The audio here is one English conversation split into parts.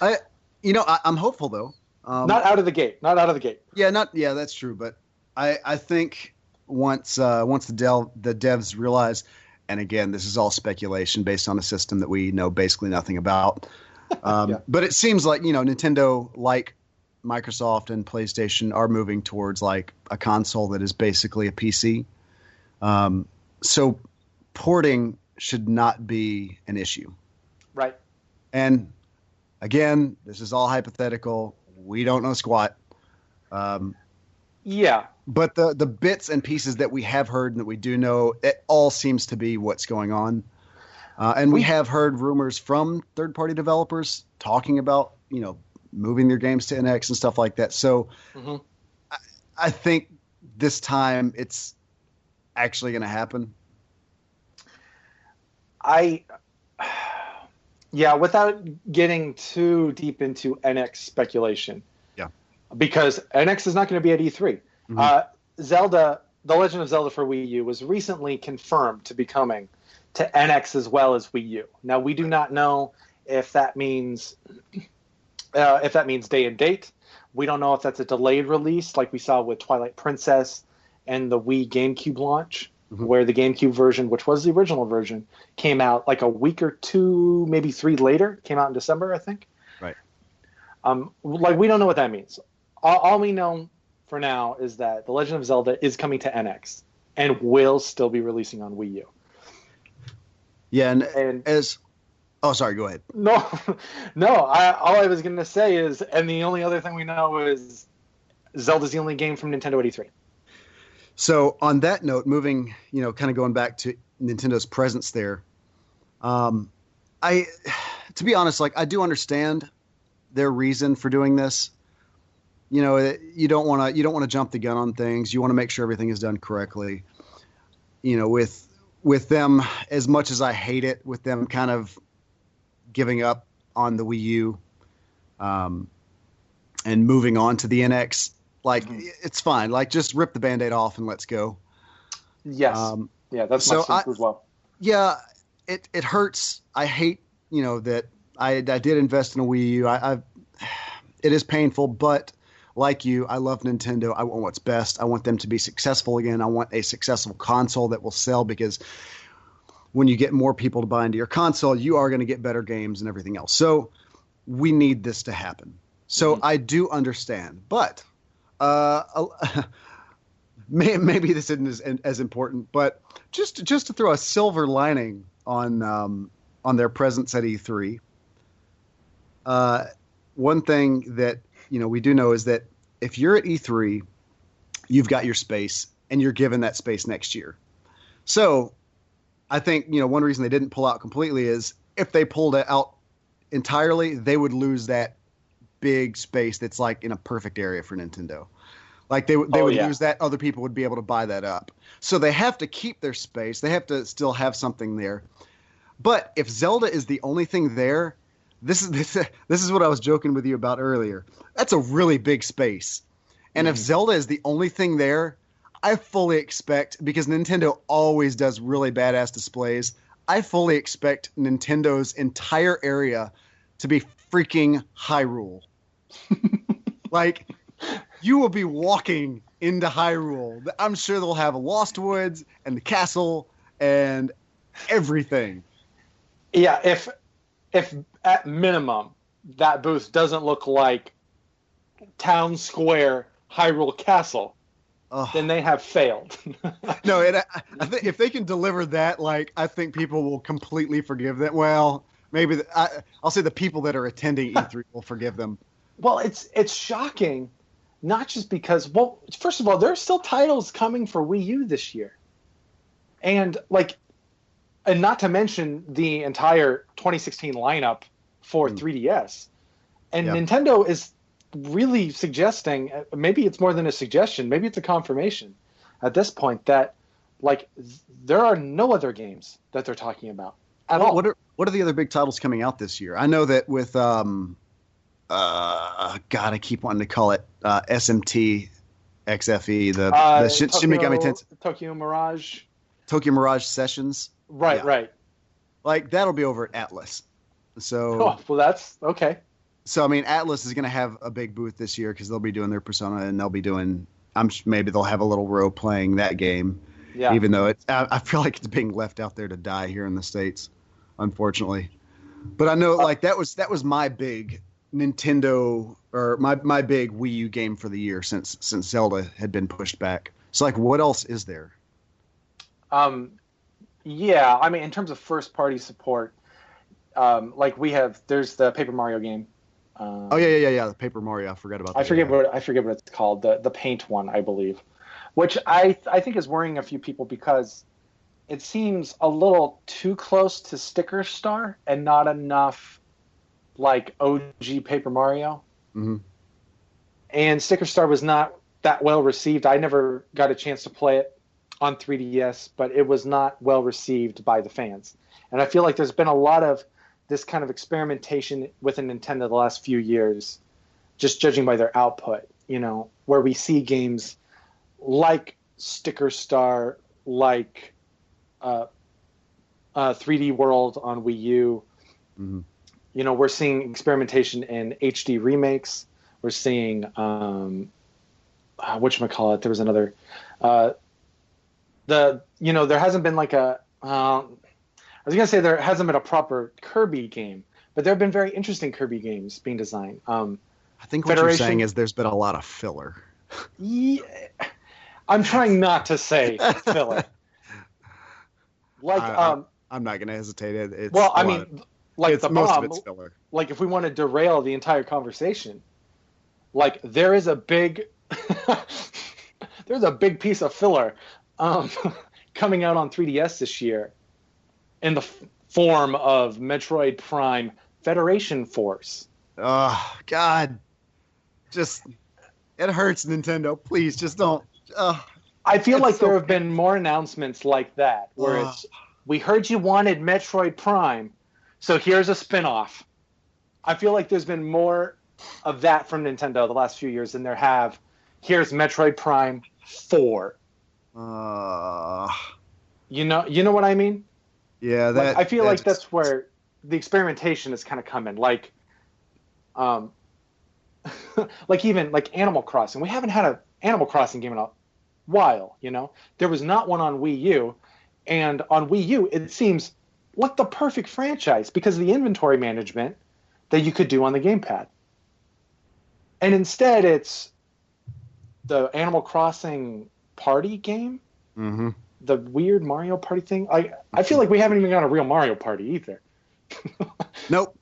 I'm hopeful though. Not out of the gate. Not out of the gate. Yeah, that's true. But I think once the devs realize, and again, this is all speculation based on a system that we know basically nothing about. But it seems like, Nintendo, like Microsoft and PlayStation, are moving towards like a console that is basically a PC. So porting should not be an issue. Right. And again, this is all hypothetical. We don't know squat. But the bits and pieces that we have heard and that we do know, it all seems to be what's going on. And we have heard rumors from third-party developers talking about, moving their games to NX and stuff like that. So I think this time it's actually going to happen. Without getting too deep into NX speculation. Yeah. Because NX is not going to be at E3. Zelda, The Legend of Zelda for Wii U was recently confirmed to be coming to NX as well as Wii U. Now, we do not know if that means day and date. We don't know if that's a delayed release like we saw with Twilight Princess and the Wii GameCube launch, where the GameCube version, which was the original version, came out like a week or two, maybe 3 later. Came out in December, I think. Right. We don't know what that means. All we know for now is that The Legend of Zelda is coming to NX and will still be releasing on Wii U. Yeah, sorry, go ahead. No. All I was going to say is, and the only other thing we know is Zelda's the only game from Nintendo 83. So on that note, moving, kind of going back to Nintendo's presence there, to be honest, I do understand their reason for doing this. You don't want to jump the gun on things. You want to make sure everything is done correctly. With them, as much as I hate it, with them kind of giving up on the Wii U, and moving on to the NX, it's fine. Just rip the Band-Aid off and let's go. Yes. That's my sense as well. Yeah, it hurts. I hate, that I did invest in a Wii U. It is painful, but like you, I love Nintendo. I want what's best. I want them to be successful again. I want a successful console that will sell, because when you get more people to buy into your console, you are going to get better games and everything else. So we need this to happen. So I do understand, but maybe this isn't as important, but just to throw a silver lining on their presence at E3. One thing that we do know is that if you're at E3, you've got your space, and you're given that space next year. So I think, one reason they didn't pull out completely is if they pulled it out entirely, they would lose that big space that's in a perfect area for Nintendo. They would lose that. Other people would be able to buy that up. So they have to keep their space. They have to still have something there. But if Zelda is the only thing there, this is what I was joking with you about earlier. That's a really big space. And if Zelda is the only thing there, I fully expect, because Nintendo always does really badass displays, I fully expect Nintendo's entire area to be freaking Hyrule. You will be walking into Hyrule. I'm sure they'll have Lost Woods and the castle and everything. Yeah, if at minimum that booth doesn't look like Town Square Hyrule Castle, then they have failed. No, I think if they can deliver that, I think people will completely forgive them. Well, maybe I'll say the people that are attending E3 will forgive them. Well, it's shocking, not just because, first of all, there are still titles coming for Wii U this year, and not to mention the entire 2016 lineup for 3DS. And Nintendo is really suggesting, maybe it's more than a suggestion, maybe it's a confirmation at this point, that there are no other games that they're talking about at all. What are the other big titles coming out this year? I know that with God, I keep wanting to call it SMT XFE, the Shin Megami Tensei Tokyo Mirage Sessions. Right. That'll be over at Atlas. So well, that's okay. So I mean, Atlas is going to have a big booth this year because they'll be doing their Persona, and they'll be doing. Maybe they'll have a little row playing that game. Yeah. Even though I feel like it's being left out there to die here in the States, unfortunately. But I know like that was my big Nintendo or my big Wii U game for the year since Zelda had been pushed back. So like, what else is there? Yeah, I mean, in terms of first party support, like there's the Paper Mario game. The Paper Mario. I forgot about that. I forget what it's called. The Paint one, I believe, which I think is worrying a few people because it seems a little too close to Sticker Star and not enough like OG Paper Mario. Mm-hmm. And Sticker Star was not that well received. I never got a chance to play it on 3DS, but it was not well received by the fans. And I feel like there's been a lot of this kind of experimentation within Nintendo the last few years, just judging by their output, where we see games like Sticker Star, like 3D World on Wii U. Mm-hmm. We're seeing experimentation in HD remakes. We're seeing, whatchamacallit, there was another, there hasn't been like I was going to say there hasn't been a proper Kirby game, but there have been very interesting Kirby games being designed. I think what you're saying is there's been a lot of filler. Yeah, I'm trying not to say filler. Like, I'm not going to hesitate. Like the most bomb. of it's filler. Like, if we want to derail the entire conversation, like there is a big, there's a big piece of filler coming out on 3DS this year in the form of Metroid Prime Federation Force. Oh, God. It hurts, Nintendo. Please, just don't. I feel like there have been more announcements like that, where it's, we heard you wanted Metroid Prime, so here's a spin-off. I feel like there's been more of that from Nintendo the last few years than there have, here's Metroid Prime 4. You know what I mean? Yeah, I feel like that's where the experimentation has kind of come in. Like, like even like Animal Crossing. We haven't had an Animal Crossing game in a while. There was not one on Wii U, and on Wii U it seems like the perfect franchise because of the inventory management that you could do on the gamepad. And instead, it's the Animal Crossing party game. Mm-hmm. The weird Mario Party thing. I feel like we haven't even got a real Mario Party either. Nope.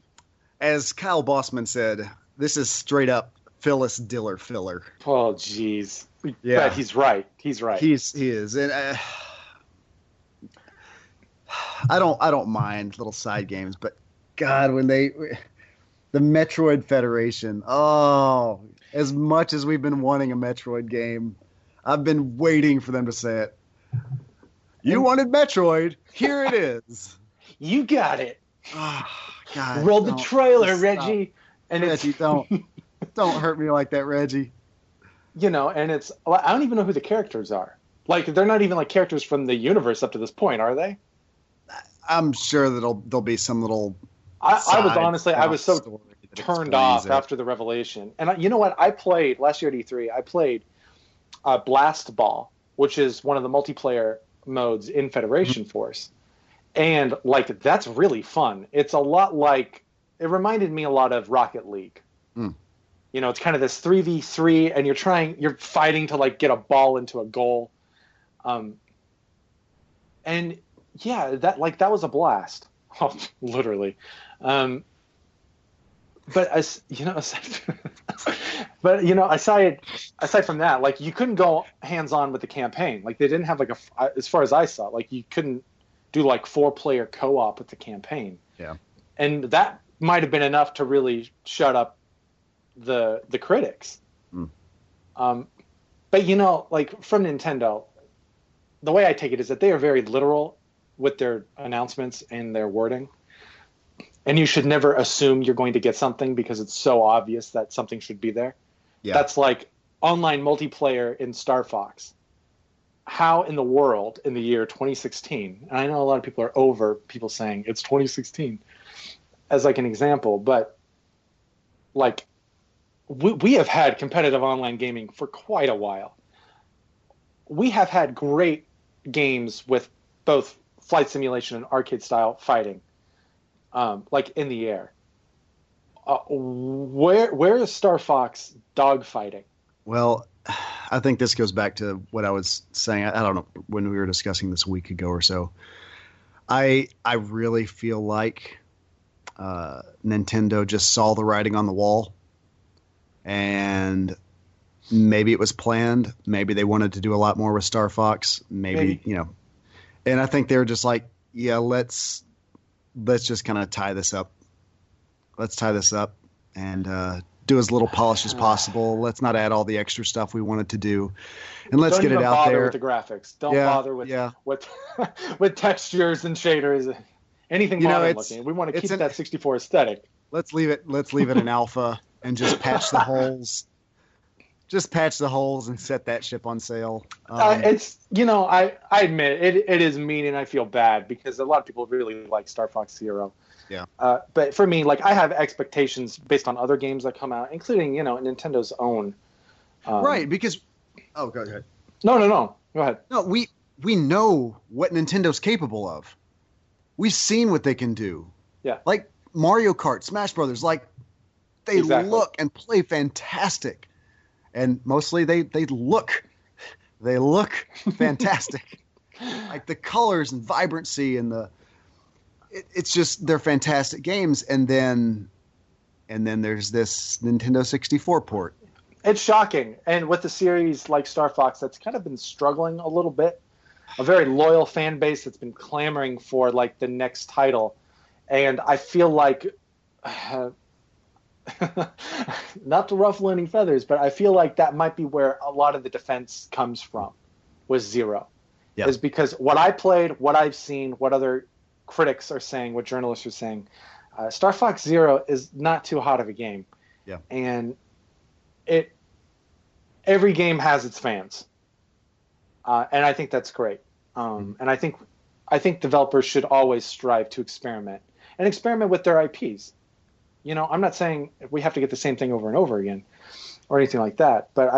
As Kyle Bossman said, this is straight up Phyllis Diller filler. Oh, jeez. Yeah, but he's right. He is, and I don't mind little side games, but God, when the Metroid Federation. Oh, as much as we've been wanting a Metroid game, I've been waiting for them to say it. You wanted Metroid. Here it is. You got it. Oh, God, roll the trailer, stop. Reggie. And Reggie, don't hurt me like that, Reggie. And it's, I don't even know who the characters are. Like, they're not even like characters from the universe up to this point, are they? I'm sure that there'll be some little. I was so turned off after the revelation. And you know what? Last year at E3, I played Blast Ball, which is one of the multiplayer modes in Federation Force. And like, that's really fun. It's a lot like, it reminded me a lot of Rocket League. It's kind of this 3v3 and you're fighting to like get a ball into a goal. And yeah, that was a blast. Oh, literally. But aside from that, like, you couldn't go hands-on with the campaign. Like, they didn't have like as far as I saw, like, you couldn't do like 4-player co-op with the campaign. Yeah. And that might have been enough to really shut up the critics. But like, from Nintendo, the way I take it is that they are very literal with their announcements and their wording. And you should never assume you're going to get something because it's so obvious that something should be there. Yeah. That's like online multiplayer in Star Fox. How in the world in the year 2016, and I know a lot of people are over people saying it's 2016 as like an example, but like we have had competitive online gaming for quite a while. We have had great games with both flight simulation and arcade style fighting, like in the air. Where is Star Fox dogfighting? Well, I think this goes back to what I was saying. I don't know, when we were discussing this a week ago or so. I really feel like Nintendo just saw the writing on the wall, and maybe it was planned. Maybe they wanted to do a lot more with Star Fox. Maybe. And I think they were just like, yeah, let's just kind of tie this up. Let's tie this up and do as little polish as possible. Let's not add all the extra stuff we wanted to do, and let's get it out there. Don't bother with the graphics. Don't bother with with textures and shaders. Anything modern looking. We want to keep that 64 aesthetic. Let's leave it in alpha and just patch the holes. Just patch the holes and set that ship on sale. It's I admit it is mean, and I feel bad because a lot of people really like Star Fox Zero. Yeah. But for me, like, I have expectations based on other games that come out, including Nintendo's own. Right, because go ahead. No. Go ahead. No, we know what Nintendo's capable of. We've seen what they can do. Yeah. Like Mario Kart, Smash Brothers, like they look and play fantastic. And mostly they look fantastic. Like the colors and vibrancy and it's just, they're fantastic games. And then there's this Nintendo 64 port. It's shocking. And with the series like Star Fox, that's kind of been struggling a little bit. A very loyal fan base that's been clamoring for like the next title. And I feel like not to ruffle any feathers, but I feel like that might be where a lot of the defense comes from, was Zero. Yeah. Is because what I played, what I've seen, what other critics are saying, what journalists are saying, Star Fox Zero is not too hot of a game. Yeah. And every game has its fans. And I think that's great. And I think developers should always strive to experiment with their IPs. I'm not saying we have to get the same thing over and over again or anything like that, but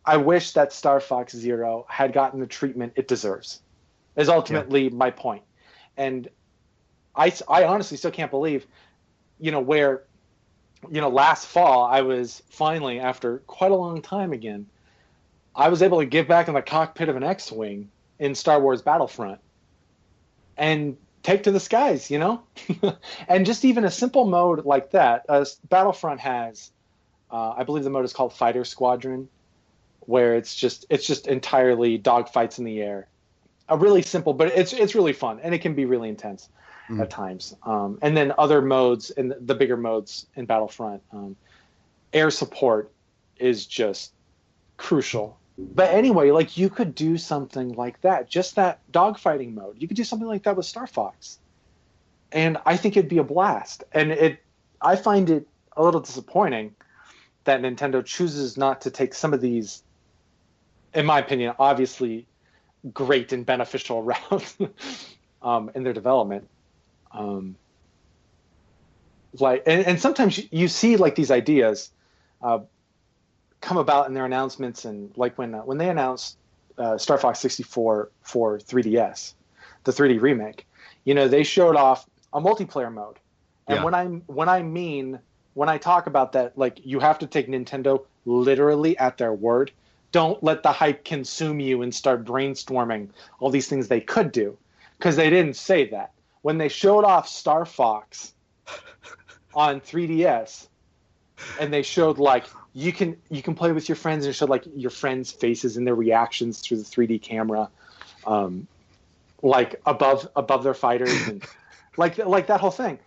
I wish that Star Fox Zero had gotten the treatment it deserves, is ultimately my point. And I honestly still can't believe, where, last fall I was finally, after quite a long time again, I was able to get back in the cockpit of an X-Wing in Star Wars Battlefront and take to the skies, and just even a simple mode like that. Battlefront has, I believe the mode is called Fighter Squadron, where it's just entirely dogfights in the air. A really simple, but it's really fun, and it can be really intense at times. And then other modes, and the bigger modes in Battlefront, air support is just crucial. But anyway, like, you could do something like that, just that dogfighting mode. You could do something like that with Star Fox, and I think it'd be a blast. And I find it a little disappointing that Nintendo chooses not to take some of these, in my opinion, obviously great and beneficial routes in their development. And sometimes you see like these ideas come about in their announcements, and like when they announced Star Fox 64 for 3DS, the 3D remake, they showed off a multiplayer mode. And when I talk about that, like, you have to take Nintendo literally at their word. Don't let the hype consume you and start brainstorming all these things they could do, because they didn't say that. When they showed off Star Fox on 3DS, and they showed like you can play with your friends, and it showed like your friends' faces and their reactions through the 3D camera, like above their fighters, and like that whole thing.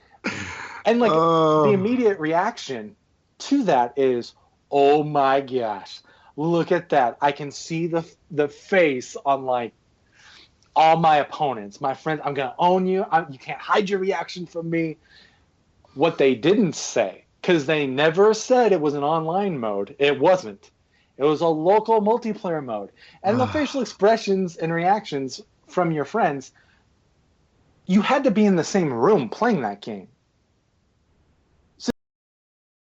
And like the immediate reaction to that is, oh my gosh, look at that. I can see the face on like all my opponents, my friends. I'm going to own you. You can't hide your reaction from me. What they didn't say, because they never said it was an online mode. It wasn't. It was a local multiplayer mode. And the facial expressions and reactions from your friends, you had to be in the same room playing that game.